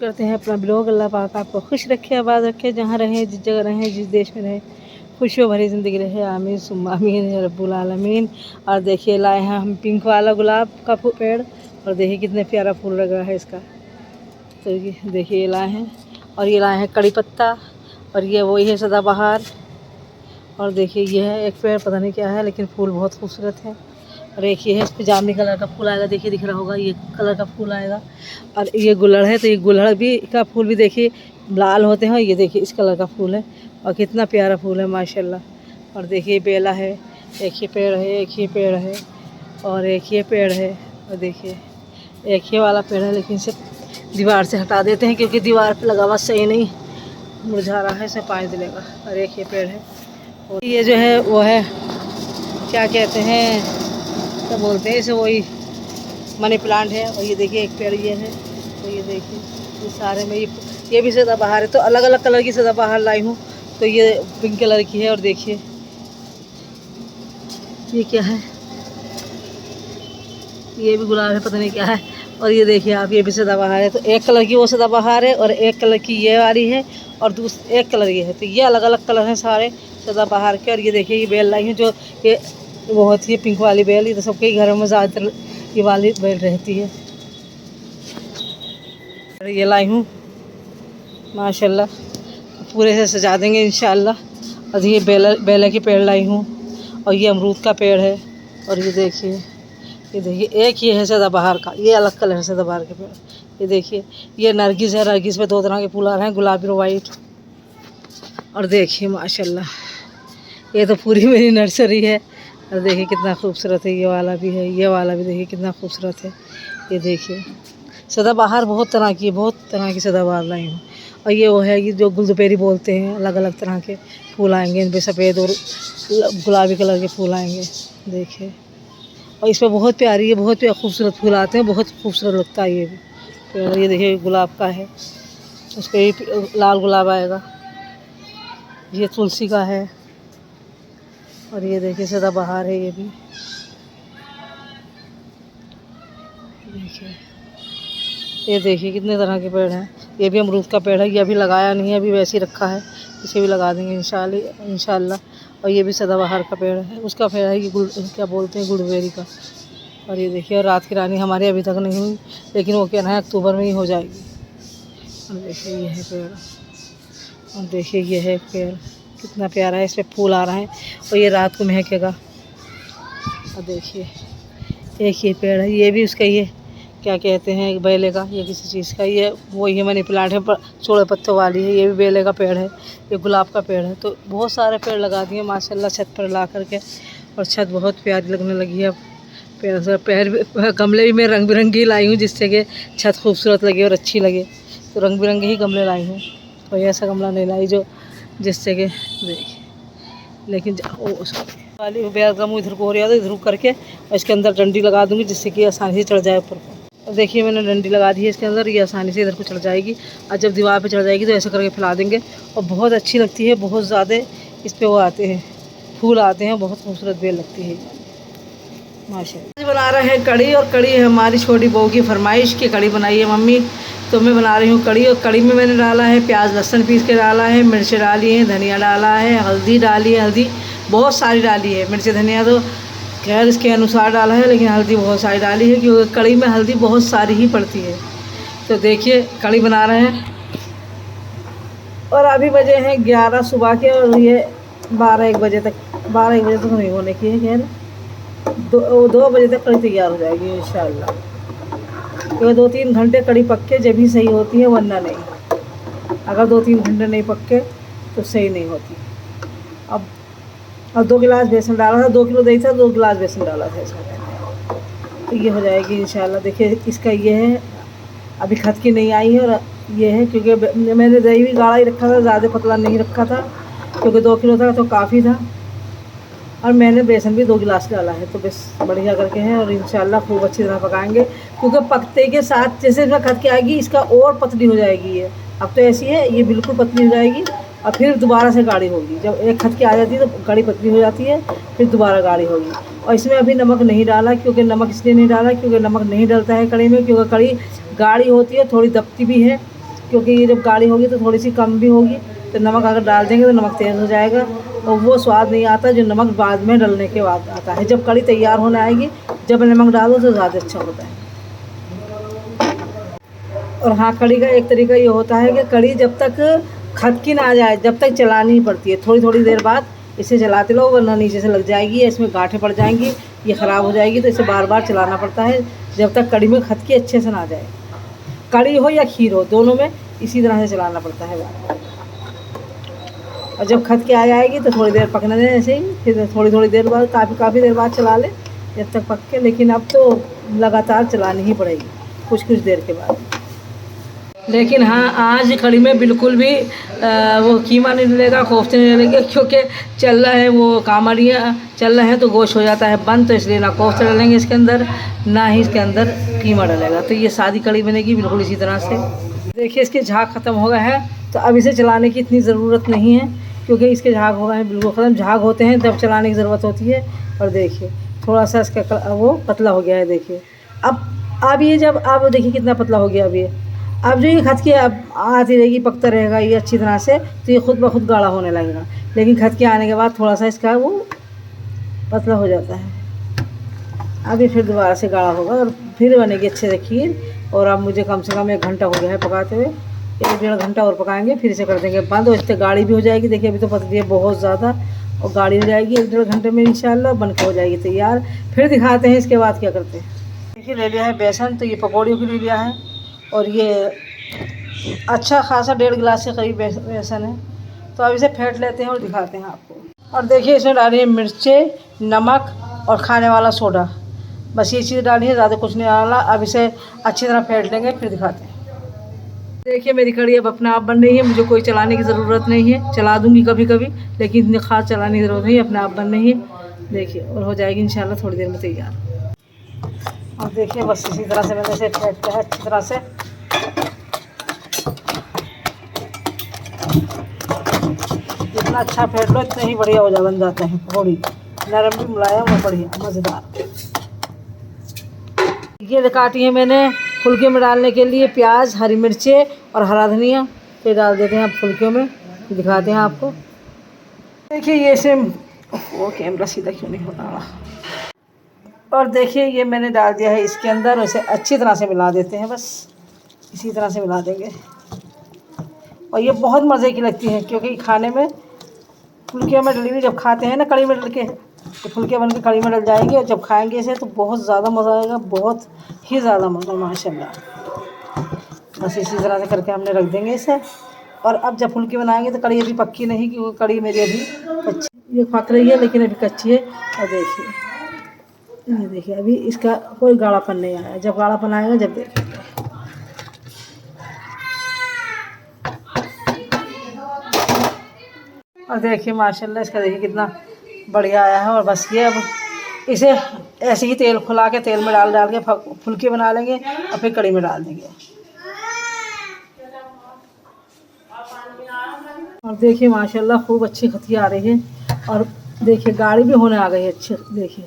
करते हैं अपना ब्लॉग। अल्लाह पाक आपको खुश रखे, आबाद रखे, जहाँ रहें, जिस जगह रहें, जिस देश में रहें, खुशियों भरी ज़िंदगी रहे। आमीन सुम्मा आमीन या रब्बुल आलमीन। और देखिए लाए हैं हम पिंक वाला गुलाब का पेड़, और देखिए कितने प्यारा फूल लगा है इसका। तो ये देखिए ये लाए हैं, और ये लाए हैं कड़ी पत्ता, और ये वही है सदाबहार। और देखिए ये है एक पेड़, पता नहीं क्या है लेकिन फूल बहुत खूबसूरत है। और एक ये है, इस पर जामुनी कलर का फूल आएगा, देखिए दिख रहा होगा, ये कलर का फूल आएगा। और ये गुलड़ है, तो ये गुलड़ भी का फूल भी देखिए लाल होते हैं। ये देखिए इस कलर का फूल है, और कितना प्यारा फूल है माशाल्लाह। और देखिए बेला है, एक ही पेड़ है, एक ही पेड़ है, और एक ये पेड़ है। और देखिए एक ही वाला पेड़ है, लेकिन इसे दीवार से हटा देते हैं क्योंकि दीवार पर लगा हुआ सही नहीं, मुरझा रहा है, इसे पानी दिलेगा। और एक ये पेड़ है, और ये जो है वो है, क्या कहते हैं, क्या बोलते हैं इसे, वही मनी प्लांट है। और ये देखिए एक पेड़ ये है, तो ये देखिए ये सारे में ये भी सदाबहार है। तो अलग अलग कलर की सदाबहार लाई हूँ, तो ये पिंक कलर की है। और देखिए ये क्या है, ये भी गुलाब है, पता नहीं क्या है। और ये देखिए आप, ये भी सदाबहार है। तो एक कलर की वो सदाबहार है, और एक कलर की ये वाली है, और एक कलर ये है। तो ये अलग अलग कलर हैं सारे सदाबहार के। और ये देखिए ये बेल लाई हूँ, जो ये बहुत ही पिंक वाली बेल, ये तो सबके घरों में ज़्यादातर ये वाली बेल रहती है। ये लाई हूँ माशाल्लाह, पूरे से सजा देंगे इंशाल्लाह। और ये बेला की पेड़ लाई हूँ, और ये अमरूद का पेड़ है। और ये देखिए एक ये है सदाबहार का, ये अलग कलर है सदाबहार के पेड़। ये देखिए ये नरगिस है, नरगिस में दो तरह के फूल आ रहे हैं, गुलाबी और वाइट। और देखिए माशाल्लाह ये तो पूरी मेरी नर्सरी है। और देखिए कितना खूबसूरत है, ये वाला भी है, ये वाला भी देखिए कितना खूबसूरत है। ये देखिए सदाबहार बहुत तरह की सदाबहार लाई हूँ। और ये वो है, ये जो गुलदुपेरी बोलते हैं, अलग अलग तरह के फूल आएंगे, इन पर सफ़ेद और गुलाबी कलर के फूल आएंगे। देखिए और इसमें बहुत प्यारी, बहुत खूबसूरत फूल आते हैं, बहुत खूबसूरत लगता है ये भी पेड़। ये देखिए गुलाब का है, उस पर भी लाल गुलाब आएगा। ये तुलसी का है, और ये देखिए सदाबहार है ये भी। ये देखिए कितने तरह के पेड़ हैं। ये भी अमरूद का पेड़ है, ये अभी लगाया नहीं है, अभी वैसे ही रखा है, इसे भी लगा देंगे इंशाल्लाह। और ये भी सदाबहार का पेड़ है, उसका पेड़ है, ये क्या बोलते हैं, गुलबेरी का। और ये देखिए और रात की रानी हमारी अभी तक नहीं हुई, लेकिन वो कहना है अक्टूबर में ही हो जाएगी। और देखिए ये है पेड़, और देखिए ये है पेड़ कितना प्यारा है, इस पर फूल आ रहे हैं, और ये रात को महकेगा। और देखिए एक ये पेड़ है, ये भी उसका, ये क्या कहते हैं, बेले का, ये किसी चीज़ का, ये वही मनी प्लांट है, चौड़े पत्तों वाली है। ये भी बेले का पेड़ है, ये गुलाब का पेड़ है। तो बहुत सारे पेड़ लगा दिए माशाल्लाह छत पर ला करके, और छत बहुत प्यारी लगने लगी है अब। गमले भी मैं रंग बिरंगी लाई हूँ, जिससे कि छत खूबसूरत लगे और अच्छी लगे। तो रंग बिरंगे ही गमले लाई हूँ, कोई ऐसा गमला नहीं लाई जो जिससे कि देखिए, लेकिन उसको वाली बेगम इधर को हो रहा है, तो इधर करके और इसके अंदर डंडी लगा दूँगी, जिससे कि आसानी से चढ़ जाए ऊपर को। अब देखिए मैंने डंडी लगा दी है इसके अंदर, ये आसानी से इधर को चढ़ जाएगी। और जब दीवार पे चढ़ जाएगी तो ऐसे करके फैला देंगे, और बहुत अच्छी लगती है, बहुत ज़्यादा इस पर वो आते हैं, फूल आते हैं, बहुत खूबसूरत बेल लगती है माशाल्लाह। बना रहे हैं कड़ी, और कड़ी हमारी छोटी बहू की फरमाइश की कड़ी बनाई है मम्मी, तो मैं बना रही हूँ कड़ी। और कड़ी में मैंने डाला है प्याज लहसुन पीस के डाला है, मिर्च डाली है, धनिया डाला है, हल्दी डाली है, हल्दी बहुत सारी डाली है, मिर्च धनिया तो खैर इसके अनुसार डाला है, लेकिन हल्दी बहुत सारी डाली है क्योंकि कड़ी में हल्दी बहुत सारी ही पड़ती है। तो देखिए कड़ी बना रहे हैं, और अभी बजे हैं 11 सुबह के, और ये 12-1 बजे तक नहीं होने की है, खैर 2 बजे तक कड़ी तैयार हो जाएगी इंशाल्लाह। क्योंकि 2-3 घंटे कड़ी पक्के जब ही सही होती है, वरना नहीं, अगर 2-3 घंटे नहीं पक्के तो सही नहीं होती। अब 2 गिलास बेसन डाला था, 2 किलो दही था, 2 गिलास बेसन डाला था इसमें, तो ये हो जाएगी इंशाल्लाह। देखिए इसका ये है, अभी खत की नहीं आई है, और ये है क्योंकि मैंने दही भी गाढ़ा ही रखा था, ज़्यादा पतला नहीं रखा था, क्योंकि 2 किलो था तो काफ़ी था। और मैंने बेसन भी 2 गिलास डाला है, तो बस बढ़िया करके हैं, और इंशाल्लाह खूब अच्छी तरह पकाएंगे, क्योंकि पकते के साथ जैसे इसमें खत के आएगी, इसका और पतली हो जाएगी ये। अब तो ऐसी है, ये बिल्कुल पतली हो जाएगी, और फिर दोबारा से गाढ़ी होगी। जब एक खत की आ जाती है तो कड़ी पतली हो जाती है, फिर दोबारा गाढ़ी होगी। और इसमें अभी नमक नहीं डाला, क्योंकि नमक इसलिए नहीं डाला क्योंकि नमक नहीं डलता है कड़ी में, क्योंकि कड़ी गाढ़ी होती है, थोड़ी दबती भी है, क्योंकि ये जब गाढ़ी होगी तो थोड़ी सी कम भी होगी, तो नमक अगर डाल देंगे तो नमक तेज़ हो जाएगा और वो स्वाद नहीं आता जो नमक बाद में डलने के बाद आता है। जब कड़ी तैयार होने आएगी, जब नमक डालो तो ज़्यादा अच्छा होता है। और हाँ, कड़ी का एक तरीका ये होता है कि कड़ी जब तक खदकी ना आ जाए जब तक चलानी ही पड़ती है। थोड़ी थोड़ी देर बाद इसे चलाते रहो, वरना नीचे से लग जाएगी या इसमें गांठें पड़ जाएंगी, ये ख़राब हो जाएगी। तो इसे बार बार चलाना पड़ता है जब तक कड़ी में खदकी अच्छे से ना आ जाए। कड़ी हो या खीर हो, दोनों में इसी तरह से चलाना पड़ता है बार। और जब खदकी आ जाएगी तो थोड़ी देर पकने दें ऐसे ही, फिर थोड़ी थोड़ी देर बाद काफ़ी देर बाद चला लें जब तक पक के। लेकिन अब तो लगातार चलानी ही पड़ेगी कुछ देर के बाद। लेकिन हाँ, आज कड़ी में बिल्कुल भी वो कीमा नहीं डलेगा, कोफ्ते नहीं डलेंगे, क्योंकि चल रहा है वो कामड़िया चल रहे हैं तो गोश्त हो जाता है बंद, तो इसलिए ना कोफ्ते डलेंगे इसके अंदर, ना ही इसके अंदर कीमा डलेगा। तो ये सादी कड़ी बनेगी बिल्कुल इसी तरह से। देखिए इसके झाग ख़त्म हो गए हैं, तो अब इसे चलाने की इतनी ज़रूरत नहीं है, क्योंकि इसके झाग हो गए हैं बिल्कुल ख़त्म। झाग होते हैं तब चलाने की ज़रूरत होती है। और देखिए थोड़ा सा इसका वो पतला हो गया है। देखिए अब ये जब आप देखिए कितना पतला हो गया। अब जो ये खदकी अब आती रहेगी, पकता रहेगा ये अच्छी तरह से, तो ये खुद ब खुद गाढ़ा होने लगेगा। लेकिन खदकी आने के बाद थोड़ा सा इसका वो पतला हो जाता है। अब ये फिर दोबारा से गाढ़ा होगा और फिर बनेगी अच्छे से खीर। और अब मुझे कम से कम 1 घंटा हो गया है पकाते हुए, 1-1.5 घंटा और पकाएंगे, फिर इसे कर देंगे बंद। और इससे गाढ़ी भी हो जाएगी। देखिए अभी तो पतली है बहुत ज़्यादा, और गाढ़ी हो जाएगी 1-1.5 घंटे में इंशाल्लाह बन के हो जाएगी तैयार। फिर दिखाते हैं इसके बाद क्या करते हैं। देखिए ले लिया है बेसन, तो ये पकौड़ियों के लिए लिया है, और ये अच्छा खासा 1.5 गिलास के करीब बेसन है। तो अब इसे फेंट लेते हैं और दिखाते हैं आपको। और देखिए इसमें डाली है मिर्चें, नमक और खाने वाला सोडा, बस ये चीज़ डाली है, ज़्यादा कुछ नहीं डाला। अब इसे अच्छी तरह फेंट लेंगे, फिर दिखाते हैं। देखिए मेरी कड़ी अब अपने आप बन रही है, मुझे कोई चलाने की ज़रूरत नहीं है। चला दूँगी कभी कभी, लेकिन इतनी ख़ास चलाने की ज़रूरत नहीं है, अपने आप बन रही है। देखिए और हो जाएगी इंशाल्लाह थोड़ी देर में तैयार। और देखिए बस इसी तरह से मैंने इसे फेंट लिया है अच्छी तरह से। जितना अच्छा फेंट लो इतना ही बढ़िया बन जाते हैं पकौड़ी, नरम भी, मुलायम और बढ़िया मज़ेदार। ये काटी है मैंने फुलके में डालने के लिए प्याज, हरी मिर्चें और हरा धनिया। फिर डाल देते हैं आप फुलकियों में, दिखाते हैं आपको। देखिए ये इसे वो कैमरा सीधा क्यों नहीं होता रहा। और देखिए ये मैंने डाल दिया है इसके अंदर, और इसे अच्छी तरह से मिला देते हैं, बस इसी तरह से मिला देंगे। और ये बहुत मज़े की लगती है, क्योंकि खाने में फुलकियों में डली हुई जब खाते हैं ना कड़ी में डल के, तो फुलके बन के कड़ी में डल जाएंगे, और जब खाएंगे इसे तो बहुत ज़्यादा मज़ा आएगा, बहुत ही ज़्यादा मज़ा माशाल्लाह। बस इसी तरह से करके हमने रख देंगे इसे। और अब जब फुलकी बनाएंगे तो कड़ी अभी पक्की नहीं, क्योंकि कड़ी मेरी अभी कच्ची, ये पक रही है लेकिन अभी कच्ची है। और देखिए ये देखिए अभी इसका कोई गाढ़ापन नहीं आया, जब गाढ़ापन आएगा जब देखेंगे। और देखिए माशाल्लाह इसका देखिए कितना बढ़िया आया है। और बस ये अब इसे ऐसे ही तेल खुला के तेल में डाल के फुलके बना लेंगे, और फिर कड़ी में डाल देंगे। और देखिए माशाल्लाह खूब अच्छी खती आ रही है। और देखिए गाढ़ी भी होने आ गई है अच्छी। देखिए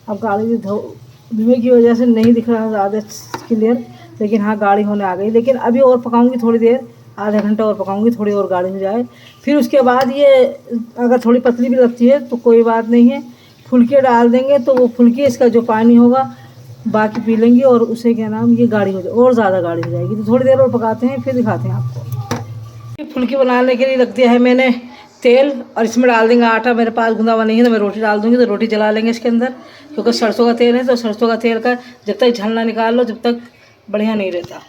अब गाढ़ी भी धुएं की वजह से नहीं दिख रहा है ज़्यादा क्लियर, लेकिन हाँ गाढ़ी होने आ गई। लेकिन अभी और पकाऊंगी थोड़ी देर, आधा घंटा और पकाऊंगी, थोड़ी और गाढ़ी हो जाए। फिर उसके बाद ये अगर थोड़ी पतली भी लगती है तो कोई बात नहीं है, फुलके डाल देंगे, तो वो फुलके इसका जो पानी होगा बाकी पी लेंगे, और उसे क्या नाम ये गाढ़ी हो जाए, और ज़्यादा गाढ़ी हो जाएगी। तो थोड़ी देर और पकाते हैं, फिर दिखाते हैं आपको। फुलकी बनाने के लिए रख दिया है मैंने तेल, और इसमें डाल देंगे आटा। मेरे पास गूंदा हुआ नहीं है तो मैं रोटी डाल दूँगी, तो रोटी जला लेंगे इसके अंदर, क्योंकि सरसों का तेल है, तो सरसों का तेल का जब तक झलना निकाल लो जब तक बढ़िया नहीं रहता।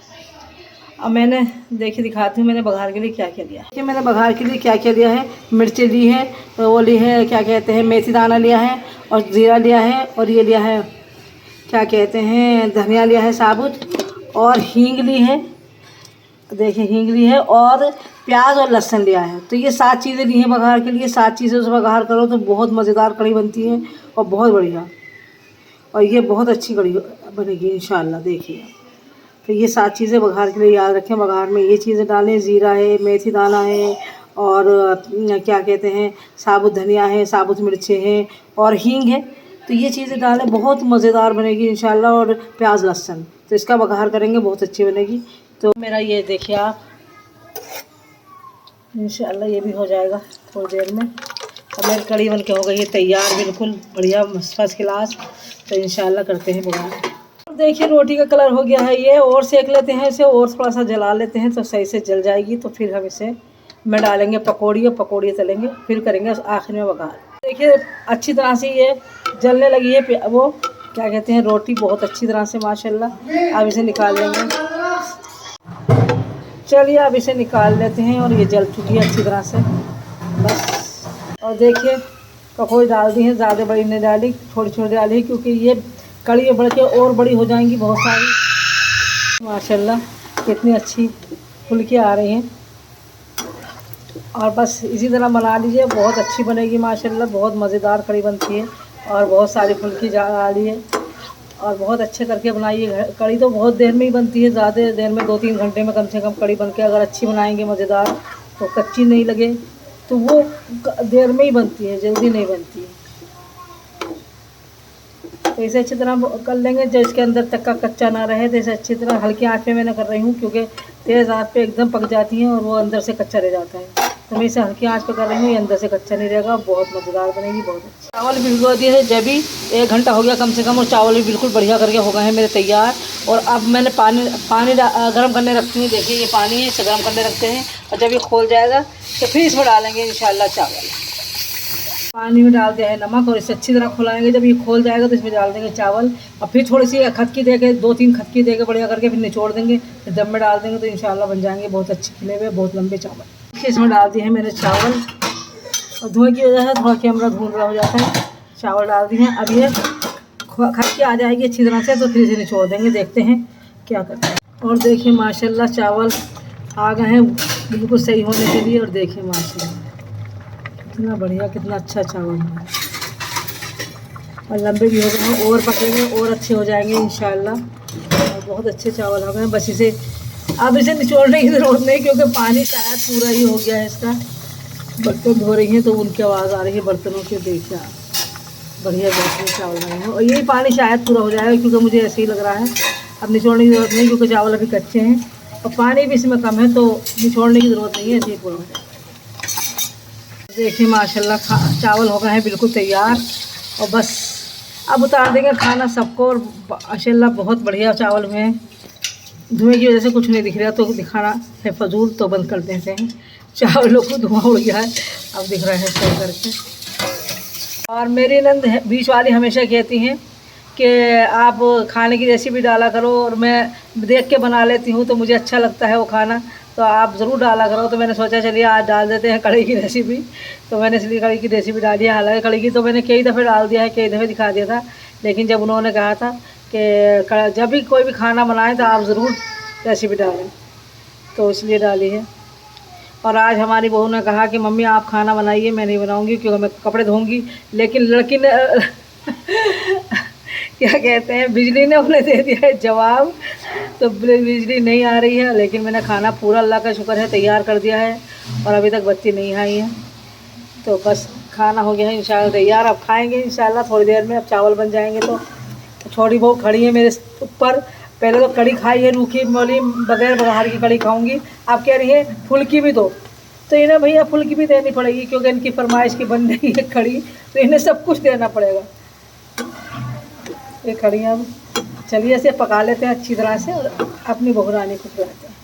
अब मैंने देखिए दिखाती हूँ मैंने बघार के लिए क्या क्या लिया है। मैंने बघार के लिए क्या क्या लिया है, मिर्ची ली है, वो ली है क्या कहते हैं मेथी दाना लिया है, और ज़ीरा लिया है, और ये लिया है क्या कहते हैं धनिया लिया है साबुत, और हींग ली है। देखिए हींग ली है, और प्याज और लहसुन लिया है। तो ये 7 चीज़ें ली हैं बघार के लिए। 7 चीज़ों से बघार करो तो बहुत मज़ेदार कड़ी बनती है, और बहुत बढ़िया, और ये बहुत अच्छी कड़ी बनेगी इंशाल्लाह। देखिए तो ये 7 चीज़ें बघार के लिए याद रखें। बघार में ये चीज़ें डालें, ज़ीरा है, मेथी दाना है, और क्या कहते हैं साबुत धनिया है, साबुत मिर्चें हैं, और हींग है। तो ये चीज़ें डालें, बहुत मज़ेदार बनेगी इंशाल्लाह। और प्याज लहसुन, तो इसका बघार करेंगे बहुत अच्छी बनेगी। तो मेरा ये देखिए आप इंशाल्लाह ये भी हो जाएगा थोड़ी देर में। अब मेरी कड़ी बन के हो गई है तैयार, बिल्कुल बढ़िया फर्स्ट क्लास। तो इंशाल्लाह करते हैं बघार। देखिए रोटी का कलर हो गया है ये, और सेक लेते हैं इसे, और थोड़ा सा जला लेते हैं तो सही से जल जाएगी। तो फिर हम इसे में डालेंगे पकौड़ी, और पकौड़ी तलेंगे, फिर करेंगे आखिर में बघार। देखिए अच्छी तरह से ये जलने लगी है, वो क्या कहते हैं रोटी बहुत अच्छी तरह से माशाल्लाह। अब इसे निकाल लेंगे। चलिए अब इसे निकाल लेते हैं, और ये जल चुकी है अच्छी तरह से बस। और देखिए पकौड़ी डाल दी है, ज़्यादा बड़ी नहीं डाली, थोड़ी छोटी डाली, क्योंकि ये कड़ी बढ़ के और बड़ी हो जाएंगी बहुत सारी। माशाल्लाह कितनी अच्छी फुल्की आ रही हैं। और बस इसी तरह बना लीजिए, बहुत अच्छी बनेगी माशाल्लाह, बहुत मज़ेदार कड़ी बनती है। और बहुत सारी फुल्की डाली है, और बहुत अच्छे करके बनाइए। कड़ी तो बहुत देर में ही बनती है, ज़्यादा देर में 2-3 घंटे में कम से कम कड़ी बन के अगर अच्छी बनाएंगे मज़ेदार, तो कच्ची नहीं लगे, तो वो देर में ही बनती है, जल्दी नहीं बनती है। तो इसे अच्छी तरह कर लेंगे, जो इसके अंदर तक का कच्चा ना रहे। तो इसे अच्छी तरह हल्की आंच पे मैंने कर रही हूँ, क्योंकि तेज़ आंच पे एकदम पक जाती हैं और वो अंदर से कच्चा रह जाता है। तो मैं इसे हल्की आंच पे कर रही हूँ, ये अंदर से कच्चा नहीं रहेगा, बहुत मज़ेदार बनेगी, बहुत अच्छी। चावल भी भिगो दिए थे जब भी 1 घंटा हो गया कम से कम, और चावल भी बिल्कुल बढ़िया करके हो गए हैं मेरे तैयार। और अब मैंने पानी गर्म करने रखती हूँ। देखिए ये पानी है, इसे गर्म करने रखते हैं, और जब ये खोल जाएगा तो फिर इसमें डालेंगे इंशाल्लाह चावल। पानी में डाल दिया है नमक, और इसे अच्छी तरह खुलाएंगे। जब ये खोल जाएगा तो इसमें डाल देंगे चावल, और फिर थोड़ी सी खटकी देके 2-3 खटकी देके बढ़िया करके फिर निचोड़ देंगे, फिर दम में डाल देंगे, तो इंशाल्लाह बन जाएंगे बहुत अच्छे खिले हुए बहुत लंबे चावल। इसमें डाल दिए हैं मैंने चावल, और धुएँ की वजह से थोड़ा कैमरा धुंध रहा हो जाता है। चावल डाल दिए हैं, अब ये खटकी आ जाएगी अच्छी तरह से, तो फिर इसे निचोड़ देंगे, देखते हैं क्या करते हैं। और देखिए माशाल्लाह चावल आ गए हैं बिल्कुल सही होने के लिए, और देखिए माशाल्लाह कितना बढ़िया, कितना अच्छा चावल है। और लंबे भी हो गए हैं, और पकेंगे और अच्छे हो जाएंगे इंशाल्लाह। और बहुत अच्छे चावल हो गए हैं। बस इसे अब इसे निचोड़ने की ज़रूरत नहीं, क्योंकि पानी शायद पूरा ही हो गया है इसका। बर्तन धो रही हैं तो उनकी आवाज़ आ रही है बर्तनों की। देखिए बढ़िया बेहतरीन चावल बने हैं, और यही पानी शायद पूरा हो जाएगा, क्योंकि मुझे ऐसे ही लग रहा है। अब निचोड़ने की ज़रूरत नहीं, क्योंकि चावल अभी कच्चे हैं और पानी भी इसमें कम है, तो निचोड़ने की ज़रूरत नहीं है, ऐसे ही पूरा हो जाएगा। देखिए माशाल्लाह चावल हो गए हैं बिल्कुल तैयार, और बस अब उतार देंगे खाना सबको। और माशाल्लाह बहुत बढ़िया चावल हुए हैं। धुएँ की वजह से कुछ नहीं दिख रहा, तो दिखाना है फजूल, तो बंद कर देते हैं। चावलों को धुआं उड़ गया है, अब दिख रहा है सही करके। और मेरी नंद बीच वाली हमेशा कहती हैं कि आप खाने की रेसिपी डाला करो, और मैं देख के बना लेती हूँ, तो मुझे अच्छा लगता है वो खाना, तो आप ज़रूर डाला करो। तो मैंने सोचा चलिए आज डाल देते हैं कढ़ी की रेसिपी, तो मैंने इसलिए कढ़ी की रेसिपी डाली है। हालांकि कढ़ी की तो मैंने कई दफ़े डाल दिया है, कई दफ़े दिखा दिया था, लेकिन जब उन्होंने कहा था कि जब भी कोई भी खाना बनाए तो आप ज़रूर रेसिपी डालें, तो इसलिए डाली है। और आज हमारी बहू ने कहा कि मम्मी आप खाना बनाइए, मैं नहीं बनाऊँगी क्योंकि मैं कपड़े धोऊँगी। लेकिन लड़की ने क्या कहते हैं बिजली ने उन्हें दे दिया है जवाब, तो बिजली नहीं आ रही है। लेकिन मैंने खाना पूरा अल्लाह का शुक्र है तैयार कर दिया है, और अभी तक बच्ची नहीं आई है, तो बस खाना हो गया है इंशाल्लाह तैयार। अब खाएंगे इंशाल्लाह थोड़ी देर में, अब चावल बन जाएंगे। तो छोटी बहू खड़ी है मेरे ऊपर, पहले तो कड़ी खाई है रूखी, बोली बगैर बघार की कड़ी खाऊंगी, आप कह रही है फुल्की भी दो, तो इन्हें भैया फुल्की भी देनी पड़ेगी, क्योंकि इनकी फरमाइश की बन रही है कड़ी, तो इन्हें सब कुछ देना पड़ेगा। ये कड़ियाँ चलिए इसे पका लेते हैं अच्छी तरह से, और अपनी बहू रानी को खिलाते हैं।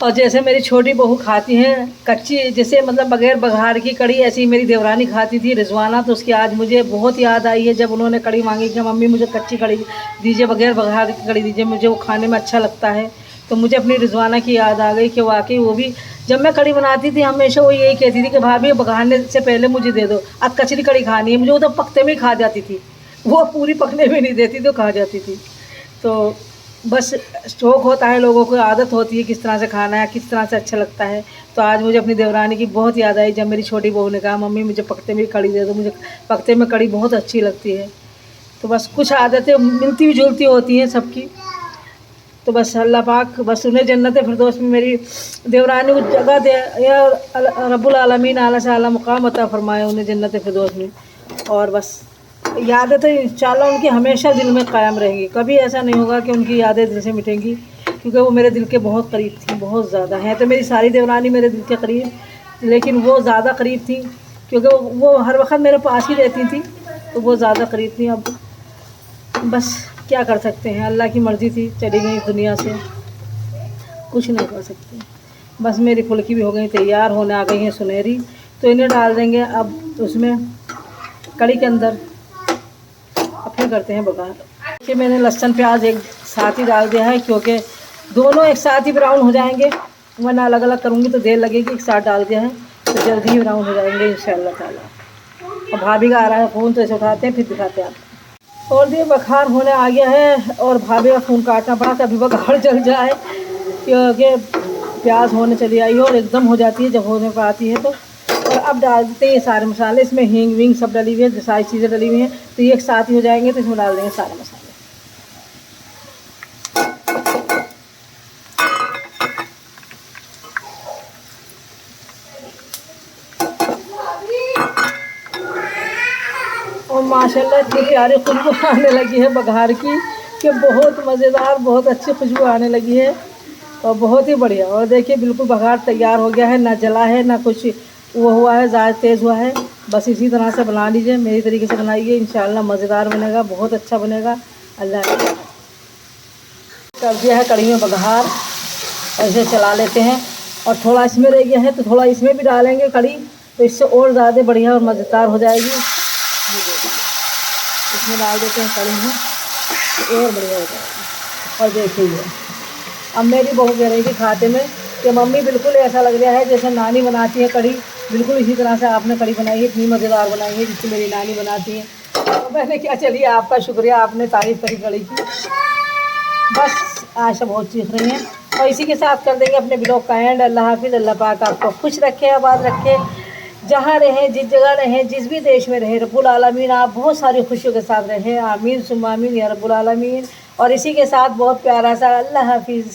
और जैसे मेरी छोटी बहू खाती हैं कच्ची, जैसे मतलब बगैर बघार की कड़ी, ऐसी मेरी देवरानी खाती थी रिजवाना, तो उसकी आज मुझे बहुत याद आई है जब उन्होंने कड़ी मांगी कि मम्मी मुझे कच्ची कड़ी दीजिए, बगैर बघार की कड़ी दीजिए, मुझे वो खाने में अच्छा लगता है। तो मुझे अपनी रिजवाना की याद आ गई कि वाकई वो भी जब मैं कड़ी बनाती थी हमेशा वो यही कहती थी कि भाभी बघारने से पहले मुझे दे दो, अब कचरी कड़ी खानी है। मुझे वो तो पकते में ही खा जाती थी, वो पूरी पकने में नहीं देती तो खा जाती थी। तो बस शौक़ होता है लोगों को, आदत होती है किस तरह से खाना है, किस तरह से अच्छा लगता है। तो आज मुझे अपनी देवरानी की बहुत याद आई जब मेरी छोटी बहू ने कहा मम्मी मुझे पकते में कड़ी दे दो, मुझे पकते में कड़ी बहुत अच्छी लगती है। तो बस कुछ आदतें मिलती जुलती होती हैं सबकी। तो बस अल्लाह पाक बस उन्हें जन्नत फिरदौस में मेरी देवरानी को जगह दे, या रब्बुल आलमीन आला से आला मुकाम अता फरमाए उन्हें जन्नत फिरदौस में। और बस यादें तो इंशाल्लाह उनकी हमेशा दिल में कायम रहेंगी, कभी ऐसा नहीं होगा कि उनकी यादें दिल से मिटेंगी। क्योंकि वो मेरे दिल के बहुत करीब थी, बहुत ज़्यादा। है तो मेरी सारी देवरानी मेरे दिल के करीब, लेकिन वो ज़्यादा करीब थी क्योंकि वो हर वक्त मेरे पास ही रहती थी, तो वो ज़्यादा करीब थी। अब बस क्या कर सकते हैं, अल्लाह की मर्ज़ी थी, चली गई दुनिया से, कुछ नहीं कर सकते। बस मेरी फुल्की भी हो गई तैयार, होने आ गई हैं सुनहरी, तो इन्हें डाल देंगे अब उसमें कड़ी के अंदर। अब फिर करते हैं बघार। कि मैंने लहसुन प्याज एक साथ ही डाल दिया है, क्योंकि दोनों एक साथ ही ब्राउन हो जाएंगे, वरना अलग अलग करूँगी तो देर लगेगी। एक साथ डाल दिया है तो जल्दी ही ब्राउन हो जाएंगे इंशाल्लाह ताला। और भाभी का आ रहा है फ़ोन, तो इसे उठाते हैं फिर दिखाते हैं आपको। और भी बघार होने आ गया है, और भाभी का फ़ोन काटना पड़ा कि अभी बघार जल जाए, क्योंकि प्याज होने चली आई है और एकदम हो जाती है जब होने पर आती है तो। और अब डाल देते हैं ये सारे मसाले, इसमें हींग विंग सब डली हुई है, सारी चीज़ें डली हुई हैं, तो ये एक साथ ही हो जाएंगे, तो इसमें डाल देंगे सारे मसाले। और माशाल्लाह इतनी प्यारी खुशबू आने लगी है बघार की कि बहुत मज़ेदार, बहुत अच्छी खुशबू आने लगी है और बहुत ही बढ़िया। और देखिए बिल्कुल बघार तैयार हो गया है, ना जला है ना कुछ वो हुआ है, ज़्यादा तेज़ हुआ है। बस इसी तरह से बना लीजिए, मेरी तरीके से बनाइए, इंशाल्लाह मज़ेदार बनेगा, बहुत अच्छा बनेगा। अल्लाह ने कर दिया है कढ़ी में बघार, और इसे चला लेते हैं। और थोड़ा इसमें रह गया है तो थोड़ा इसमें भी डालेंगे कढ़ी, तो इससे और ज़्यादा बढ़िया और मज़ेदार हो जाएगी। इसमें डाल देते हैं कढ़ी में, तो और बढ़िया हो जाएगी। और देखिए अब मेरी बहू कह रही थी खाते में कि मम्मी बिल्कुल ऐसा लग रहा है जैसे नानी बनाती है कढ़ी, बिल्कुल इसी तरह से आपने कढ़ी बनाई है, इतनी मज़ेदार बनाई है जिससे मेरी नानी बनाती है। तो मैंने क्या, चलिए आपका शुक्रिया, आपने तारीफ़ करी कढ़ी की। बस आशा बहुत सीख रही हैं, और इसी के साथ कर देंगे अपने ब्लॉग का एंड। अल्लाह हाफिज़, अल्लाह पाक आपको खुश रखे, आबाद रखे, जहाँ रहें, जिस जगह रहें, जिस भी देश में रहें, रब्बुल आलमीन आप बहुत सारी खुशियों के साथ रहें। आमीन सुम्मा आमीन या रब्बुल आलमीन। और इसी के साथ बहुत प्यारा सा अल्लाह हाफिज़।